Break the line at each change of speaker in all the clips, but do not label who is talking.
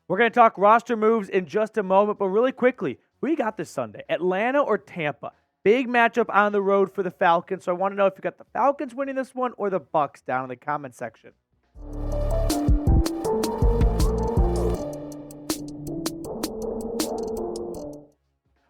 We're going to talk roster moves in just a moment, but really quickly, who you got this Sunday? Atlanta or Tampa? Big matchup on the road for the Falcons. So I want to know if you got the Falcons winning this one or the Bucs down in the comment section.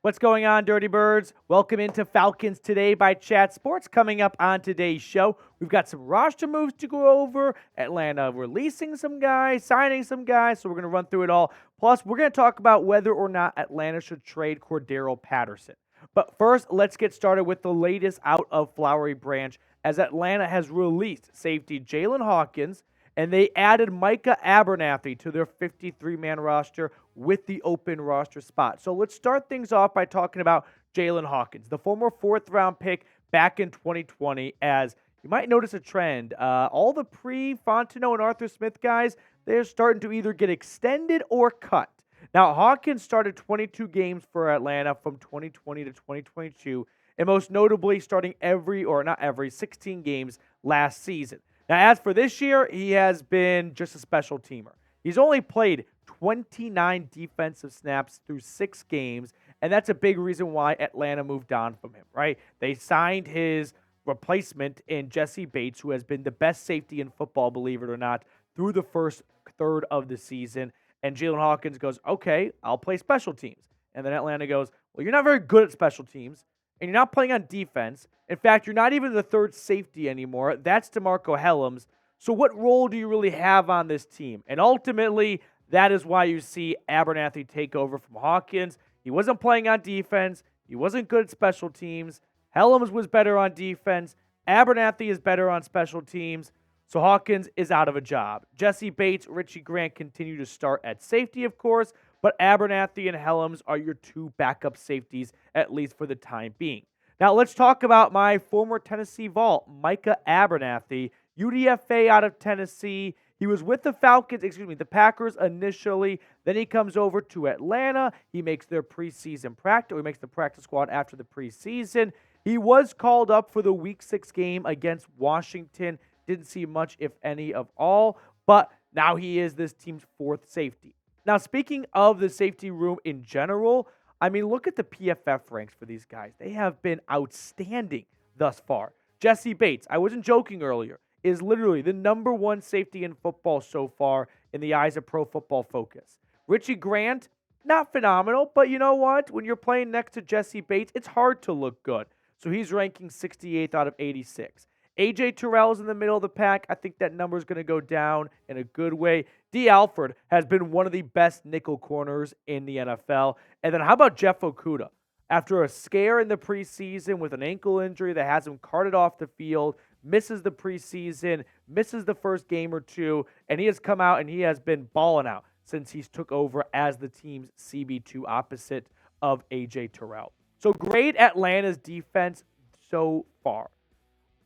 What's going on, Dirty Birds? Welcome into Falcons Today by Chat Sports. Coming up on today's show, we've got some roster moves to go over. Atlanta releasing some guys, signing some guys, so we're going to run through it all. Plus, we're going to talk about whether or not Atlanta should trade Cordarelle Patterson. But first, let's get started with the latest out of Flowery Branch, as Atlanta has released safety Jaylinn Hawkins, and they added Micah Abernathy to their 53-man roster with the open roster spot. So let's start things off by talking about Jaylinn Hawkins, the former fourth-round pick back in 2020. As you might notice a trend, all the pre-Fontenot and Arthur Smith guys, they're starting to either get extended or cut. Now, Hawkins started 22 games for Atlanta from 2020 to 2022, and most notably starting 16 games last season. Now, as for this year, he has been just a special teamer. He's only played 29 defensive snaps through 6 games, and that's a big reason why Atlanta moved on from him, right? They signed his replacement in Jessie Bates, who has been the best safety in football, believe it or not, through the first third of the season. And Jaylinn Hawkins goes, okay, I'll play special teams. And then Atlanta goes, well, you're not very good at special teams, and you're not playing on defense. In fact, you're not even the third safety anymore. That's DeMarco Hellams. So what role do you really have on this team? And ultimately, that is why you see Abernathy take over from Hawkins. He wasn't playing on defense. He wasn't good at special teams. Hellams was better on defense. Abernathy is better on special teams. So Hawkins is out of a job. Jessie Bates, Richie Grant continue to start at safety, of course, but Abernathy and Hellams are your two backup safeties, at least for the time being. Now let's talk about my former Tennessee Vault, Micah Abernathy, UDFA out of Tennessee. He was with the Packers initially. Then he comes over to Atlanta. He makes their preseason practice. He makes the practice squad after the preseason. He was called up for the Week 6 game against Washington. Didn't see much, if any, of all. But now he is this team's fourth safety. Now, speaking of the safety room in general, I mean, look at the PFF ranks for these guys. They have been outstanding thus far. Jessie Bates, I wasn't joking earlier, is literally the number one safety in football so far in the eyes of Pro Football Focus. Richie Grant, not phenomenal, but you know what? When you're playing next to Jessie Bates, it's hard to look good. So he's ranking 68th out of 86. A.J. Terrell's in the middle of the pack. I think that number is going to go down in a good way. D. Alford has been one of the best nickel corners in the NFL. And then how about Jeff Okudah? After a scare in the preseason with an ankle injury that has him carted off the field, misses the preseason, misses the first game or two, and he has come out and he has been balling out since he's took over as the team's CB2 opposite of A.J. Terrell. So great Atlanta's defense so far.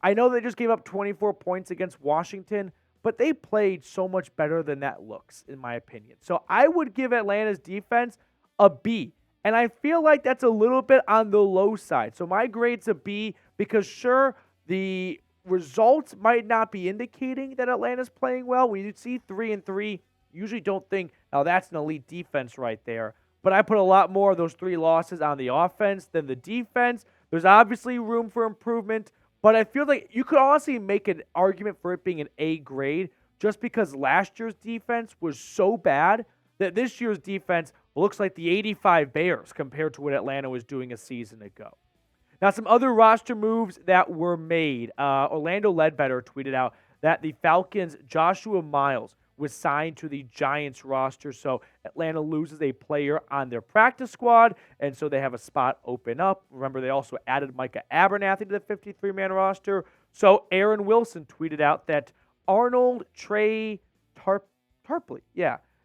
I know they just gave up 24 points against Washington, but they played so much better than that looks, in my opinion. So I would give Atlanta's defense a B. And I feel like that's a little bit on the low side. So my grade's a B because, sure, the results might not be indicating that Atlanta's playing well. When you see 3-3, you usually don't think, now that's an elite defense right there. But I put a lot more of those 3 losses on the offense than the defense. There's obviously room for improvement. But I feel like you could honestly make an argument for it being an A grade just because last year's defense was so bad that this year's defense looks like the 85 Bears compared to what Atlanta was doing a season ago. Now, some other roster moves that were made. Orlando Ledbetter tweeted out that the Falcons' Joshua Miles was signed to the Giants roster, so Atlanta loses a player on their practice squad, and so they have a spot open up. Remember, they also added Micah Abernathy to the 53-man roster. So Aaron Wilson tweeted out that Arnold Trey Tarpley,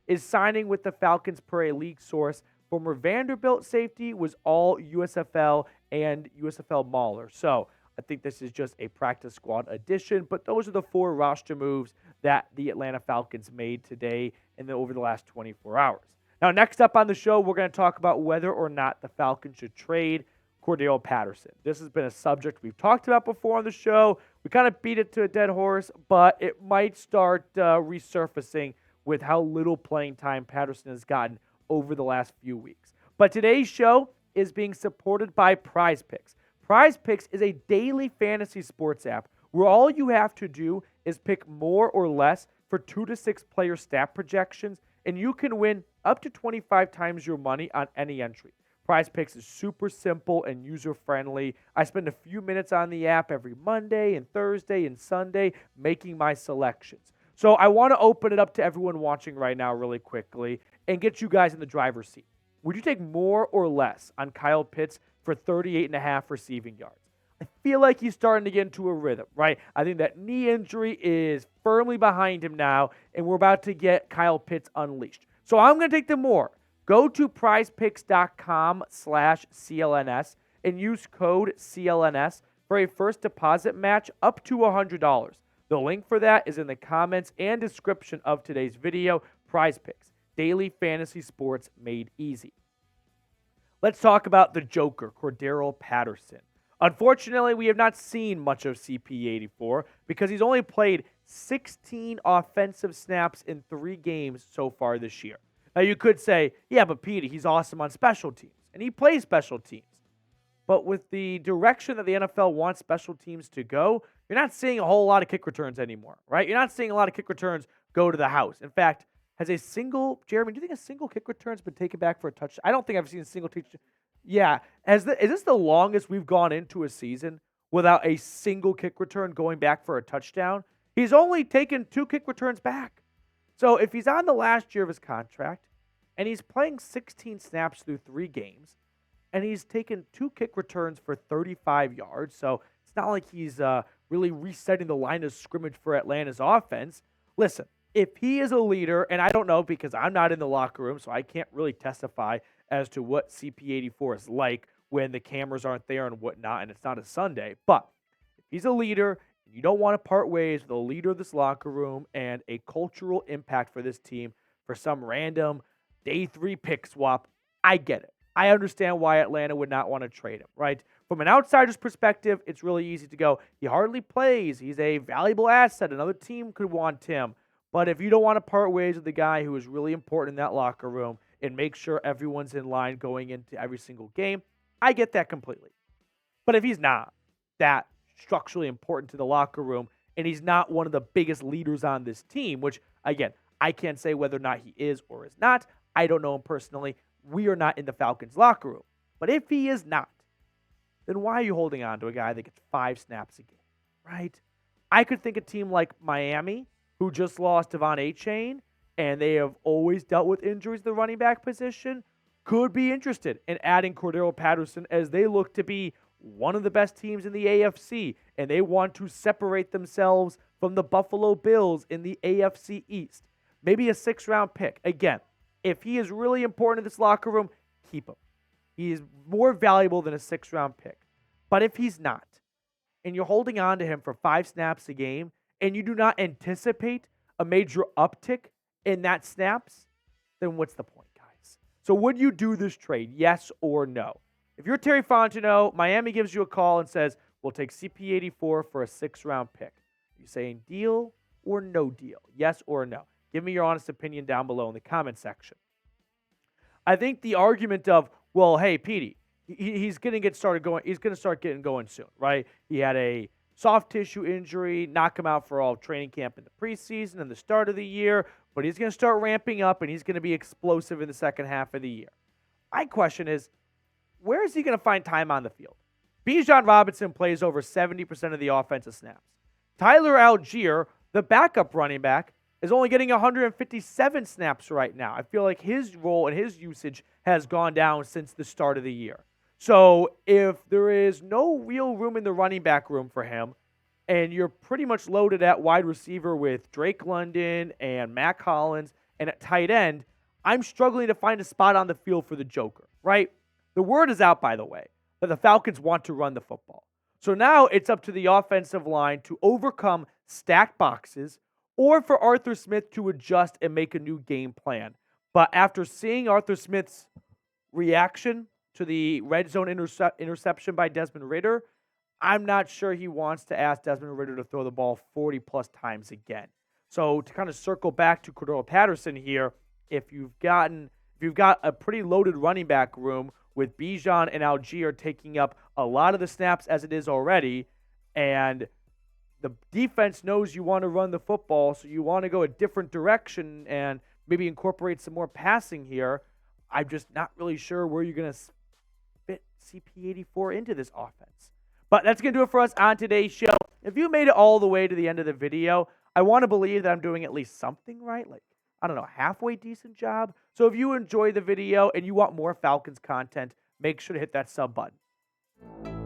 is signing with the Falcons per a league source. Former Vanderbilt safety was all USFL and USFL Mauler. So I think this is just a practice squad addition, but those are the 4 roster moves that the Atlanta Falcons made today and over the last 24 hours. Now, next up on the show, we're going to talk about whether or not the Falcons should trade Cordarelle Patterson. This has been a subject we've talked about before on the show. We kind of beat it to a dead horse, but it might start resurfacing with how little playing time Patterson has gotten over the last few weeks. But today's show is being supported by PrizePicks. PrizePicks is a daily fantasy sports app where all you have to do is pick more or less for 2 to 6 player stat projections, and you can win up to 25 times your money on any entry. PrizePicks is super simple and user-friendly. I spend a few minutes on the app every Monday and Thursday and Sunday making my selections. So I want to open it up to everyone watching right now really quickly and get you guys in the driver's seat. Would you take more or less on Kyle Pitts for 38.5 receiving yards? I feel like he's starting to get into a rhythm, right? I think that knee injury is firmly behind him now, and we're about to get Kyle Pitts unleashed. So I'm going to take the more. Go to prizepicks.com/CLNS and use code CLNS for a first deposit match up to $100. The link for that is in the comments and description of today's video. PrizePicks, daily fantasy sports made easy. Let's talk about the Joker, Cordarelle Patterson. Unfortunately, we have not seen much of CP84 because he's only played 16 offensive snaps in 3 games so far this year. Now, you could say, yeah, but Petey, he's awesome on special teams, and he plays special teams. But with the direction that the NFL wants special teams to go, you're not seeing a whole lot of kick returns anymore, right? You're not seeing a lot of kick returns go to the house. In fact, Jeremy, do you think a single kick return's been taken back for a touchdown? I don't think I've seen a single touchdown. Yeah. Is this the longest we've gone into a season without a single kick return going back for a touchdown? He's only taken 2 kick returns back. So if he's on the last year of his contract and he's playing 16 snaps through 3 games and he's taken 2 kick returns for 35 yards, so it's not like he's really resetting the line of scrimmage for Atlanta's offense. Listen, if he is a leader, and I don't know because I'm not in the locker room, so I can't really testify as to what CP84 is like when the cameras aren't there and whatnot, and it's not a Sunday. But if he's a leader, you don't want to part ways with a leader of this locker room and a cultural impact for this team for some random day 3 pick swap. I get it. I understand why Atlanta would not want to trade him, right? From an outsider's perspective, it's really easy to go, he hardly plays. He's a valuable asset. Another team could want him. But if you don't want to part ways with the guy who is really important in that locker room and make sure everyone's in line going into every single game, I get that completely. But if he's not that structurally important to the locker room and he's not one of the biggest leaders on this team, which, again, I can't say whether or not he is or is not. I don't know him personally. We are not in the Falcons locker room. But if he is not, then why are you holding on to a guy that gets 5 snaps a game, right? I could think a team like Miami, who just lost Devon Achane, and they have always dealt with injuries at the running back position, could be interested in adding Cordarelle Patterson as they look to be one of the best teams in the AFC, and they want to separate themselves from the Buffalo Bills in the AFC East. Maybe a 6th-round pick. Again, if he is really important in this locker room, keep him. He is more valuable than a 6th-round pick. But if he's not, and you're holding on to him for 5 snaps a game, and you do not anticipate a major uptick in that snaps, then what's the point, guys? So would you do this trade, yes or no? If you're Terry Fontenot, Miami gives you a call and says, we'll take CP84 for a 6th-round pick. Are you saying deal or no deal? Yes or no? Give me your honest opinion down below in the comment section. I think the argument of, well, hey, Petey, he's going to get started going. He's going to start getting going soon, right? He had a soft tissue injury, knock him out for all training camp in the preseason and the start of the year, but he's going to start ramping up and he's going to be explosive in the second half of the year. My question is, where is he going to find time on the field? Bijan Robinson plays over 70% of the offensive snaps. Tyler Allgeier, the backup running back, is only getting 157 snaps right now. I feel like his role and his usage has gone down since the start of the year. So if there is no real room in the running back room for him, and you're pretty much loaded at wide receiver with Drake London and Mac Hollins, and at tight end, I'm struggling to find a spot on the field for the Joker, right? The word is out, by the way, that the Falcons want to run the football. So now it's up to the offensive line to overcome stacked boxes or for Arthur Smith to adjust and make a new game plan. But after seeing Arthur Smith's reaction to the red zone interception by Desmond Ridder, I'm not sure he wants to ask Desmond Ridder to throw the ball 40-plus times again. So to kind of circle back to Cordarelle Patterson here, if you've got a pretty loaded running back room with Bijan and Allgeier taking up a lot of the snaps as it is already, and the defense knows you want to run the football, so you want to go a different direction and maybe incorporate some more passing here, I'm just not really sure where you're going to fit CP84 into this offense. But that's going to do it for us on today's show. If you made it all the way to the end of the video, I want to believe that I'm doing at least something right, like, I don't know, halfway decent job. So if you enjoy the video and you want more Falcons content, make sure to hit that sub button.